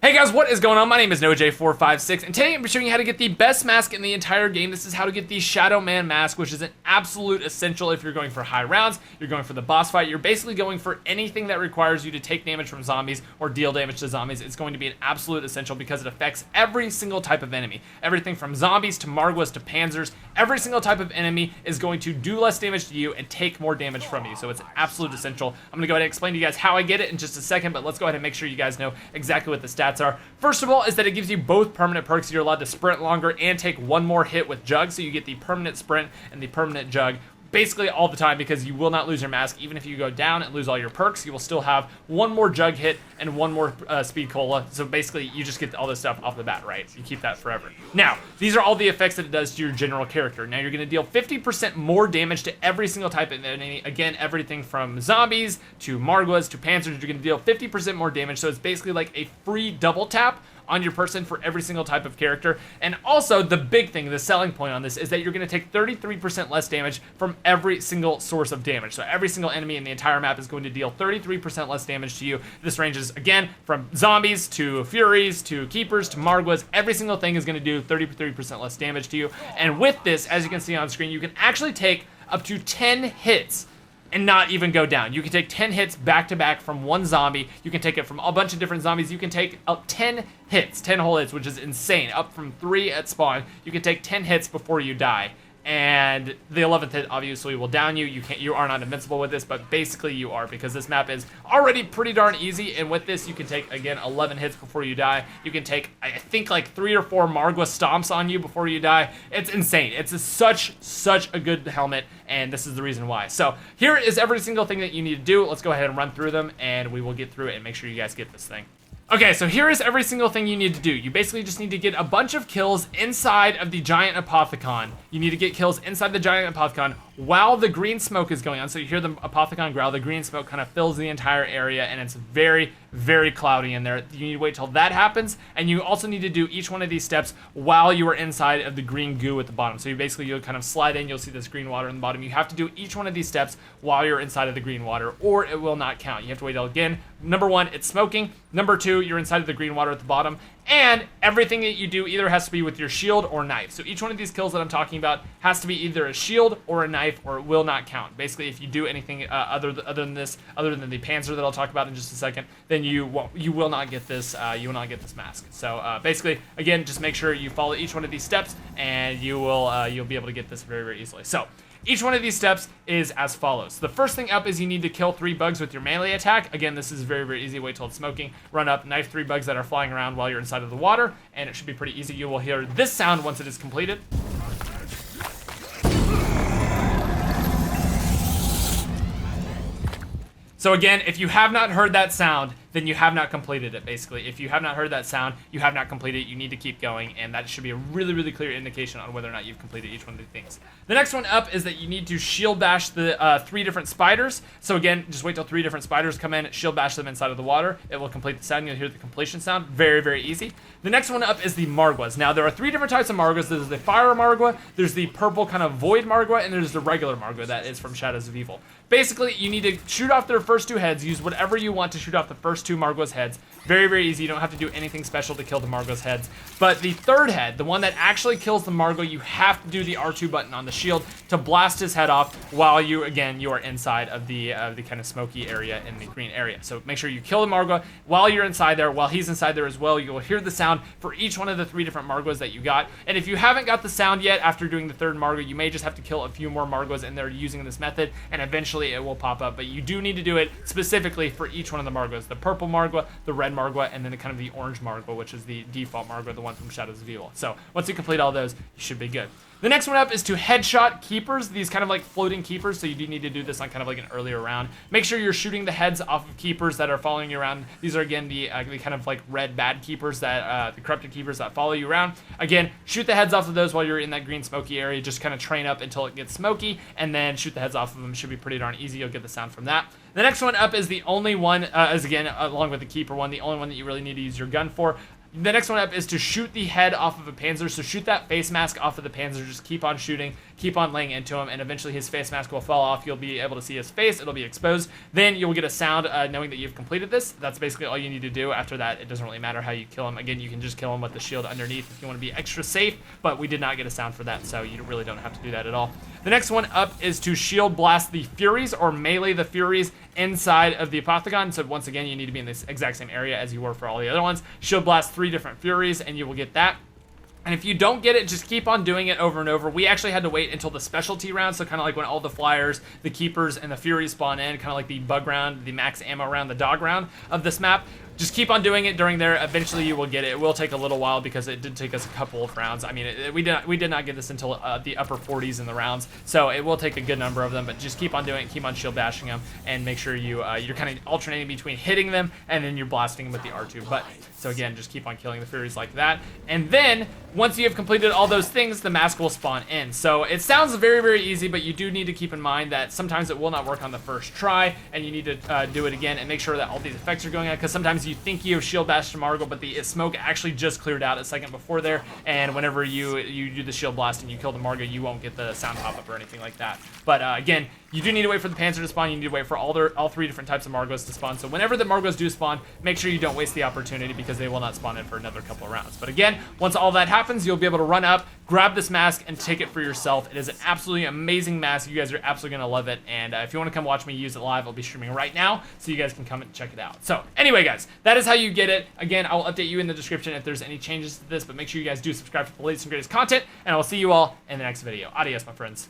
Hey guys, what is going on? My name is NoJ456, and today I'm showing you how to get the best mask in the entire game. This is how to get the Shadow Man mask, which is an absolute essential if you're going for high rounds, you're going for the boss fight, you're basically going for anything that requires you to take damage from zombies or deal damage to zombies. It's going to be an absolute essential because it affects every single type of enemy. Everything from zombies to Margwas to Panzers, every single type of enemy is going to do less damage to you and take more damage from you, so it's an absolute essential. I'm going to go ahead and explain to you guys how I get it in just a second, but let's go ahead and make sure you guys know exactly what the stats are. First of all is that it gives you both permanent perks. You're allowed to sprint longer and take one more hit with Jug, so you get the permanent sprint and the permanent Jug basically all the time because you will not lose your mask. Even if you go down and lose all your perks, you will still have one more Jug hit and one more speed cola. So basically you just get all this stuff off the bat, right? So you keep that forever. Now, these are all the effects that it does to your general character. Now you're going to deal 50% more damage to every single type of enemy. Again, everything from zombies to Margwas to Panzers, you're going to deal 50% more damage. So it's basically like a free double tap on your person for every single type of character. And also the big thing, the selling point on this is that you're going to take 33% less damage from every single source of damage. So every single enemy in the entire map is going to deal 33% less damage to you. This ranges again from zombies to Furies to Keepers to Margwas. Every single thing is going to do 33% less damage to you. And with this, as you can see on screen, you can actually take up to 10 hits and not even go down. You can take 10 hits back to back from one zombie. You can take it from a bunch of different zombies. You can take 10 hits, 10 whole hits, which is insane. Up from 3 at spawn. You can take 10 hits before you die. And the 11th hit obviously will down you. You are not invincible with this, but basically you are, because this map is already pretty darn easy. And with this, you can take, again, 11 hits before you die. You can take, I think, like 3 or 4 Margwa stomps on you before you die. It's insane. It's such a good helmet, and this is the reason why. So here is every single thing that you need to do. Let's go ahead and run through them, and we will get through it and make sure you guys get this thing. Okay, so here is every single thing you need to do. You basically just need to get a bunch of kills inside of the giant Apothican. You need to get kills inside the giant Apothican while the green smoke is going on. So you hear the Apothican growl, the green smoke kind of fills the entire area, and it's very cloudy in there. You need to wait till that happens, and you also need to do each one of these steps while you are inside of the green goo at the bottom. So you'll kind of slide in, you'll see this green water in the bottom. You have to do each one of these steps while you're inside of the green water, or it will not count. You have to wait till, again, number 1, it's smoking. Number 2, you're inside of the green water at the bottom. And everything that you do either has to be with your shield or knife. So each one of these kills that I'm talking about has to be either a shield or a knife, or it will not count. Basically, if you do anything other than the Panzer that I'll talk about in just a second, then you will not get this. You will not get this mask. So basically, again, just make sure you follow each one of these steps, and you'll be able to get this very easily. So each one of these steps is as follows. The first thing up is you need to kill 3 bugs with your melee attack. Again, this is very easy. Wait till it's smoking. Run up, knife 3 bugs that are flying around while you're inside of the water, and it should be pretty easy. You will hear this sound once it is completed. So again, if you have not heard that sound, then you have not completed it, basically. If you have not heard that sound, you have not completed it. You need to keep going, and that should be a really clear indication on whether or not you've completed each one of the things. The next one up is that you need to shield bash the 3 different spiders. So again, just wait till 3 different spiders come in, shield bash them inside of the water. It will complete the sound. You'll hear the completion sound. Very easy. The next one up is the Margwas. Now, there are 3 different types of Margwas. There's the Fire Margwa, there's the purple kind of Void Margwa, and there's the regular Margwa that is from Shadows of Evil. Basically, you need to shoot off their first 2 heads. Use whatever you want to shoot off the first 2 Margwa's heads. Very easy. You don't have to do anything special to kill the Margwa's heads. But the 3rd head, the one that actually kills the Margwa, you have to do the R2 button on the shield to blast his head off while you are inside of the kind of smoky area in the green area. So make sure you kill the Margwa while you're inside there. While he's inside there as well, you will hear the sound for each one of the 3 different Margwas that you got. And if you haven't got the sound yet after doing the 3rd Margwa, you may just have to kill a few more Margwas in there using this method, and eventually it will pop up. But you do need to do it specifically for each one of the Margwas. The purple Margwa, the red Margwa, and then kind of the orange Margwa, which is the default Margwa, the one from Shadows of Evil. So once you complete all those, you should be good. The next one up is to headshot Keepers, these kind of like floating Keepers, so you do need to do this on kind of like an earlier round. Make sure you're shooting the heads off of Keepers that are following you around. These are, again, the kind of like red bad Keepers, that the corrupted Keepers that follow you around. Again, shoot the heads off of those while you're in that green smoky area. Just kind of train up until it gets smoky, and then shoot the heads off of them. Should be pretty darn easy. You'll get the sound from that. The next one up is the only one, is again, along with the Keeper one, the only one that you really need to use your gun for. The next one up is to shoot the head off of a Panzer. So shoot that face mask off of the Panzer. Just keep on shooting, keep on laying into him, and eventually his face mask will fall off. You'll be able to see his face. It'll be exposed. Then you'll get a sound knowing that you've completed this. That's basically all you need to do. After that, it doesn't really matter how you kill him. Again, you can just kill him with the shield underneath if you want to be extra safe, but we did not get a sound for that, so you really don't have to do that at all. The next one up is to shield blast the Furies or melee the Furies inside of the Apothican. So once again, you need to be in this exact same area as you were for all the other ones. Shield blast 3 different Furies and you will get that. And if you don't get it, just keep on doing it over and over. We actually had to wait until the specialty round, so kind of like when all the flyers, the keepers, and the Furies spawn in, kind of like the bug round, the max ammo round, the dog round of this map. Just keep on doing it during there. Eventually you will get it. It will take a little while because it did take us a couple of rounds. I mean, we did not get this until the upper 40s in the rounds, so it will take a good number of them. But just keep on doing it. Keep on shield bashing them, and make sure you're kind of alternating between hitting them and then you're blasting them with the R2 button. So again, just keep on killing the Furies like that. And then once you have completed all those things, the mask will spawn in. So it sounds very, very easy, but you do need to keep in mind that sometimes it will not work on the first try, and you need to do it again and make sure that all these effects are going on, because sometimes you think you have shield bashed a Margo, but the smoke actually just cleared out a second before there, and whenever you do the shield blast and you kill the Margo, you won't get the sound pop-up or anything like that. But again, you do need to wait for the Panzer to spawn. You need to wait for all 3 different types of Margos to spawn. So whenever the Margos do spawn, make sure you don't waste the opportunity, because they will not spawn in for another couple of rounds. But again, once all that happens, you'll be able to run up, grab this mask, and take it for yourself. It is an absolutely amazing mask. You guys are absolutely going to love it. And if you want to come watch me use it live, I'll be streaming right now, so you guys can come and check it out. So anyway, guys, that is how you get it. Again, I will update you in the description if there's any changes to this, but make sure you guys do subscribe for the latest and greatest content, and I will see you all in the next video. Adios, my friends.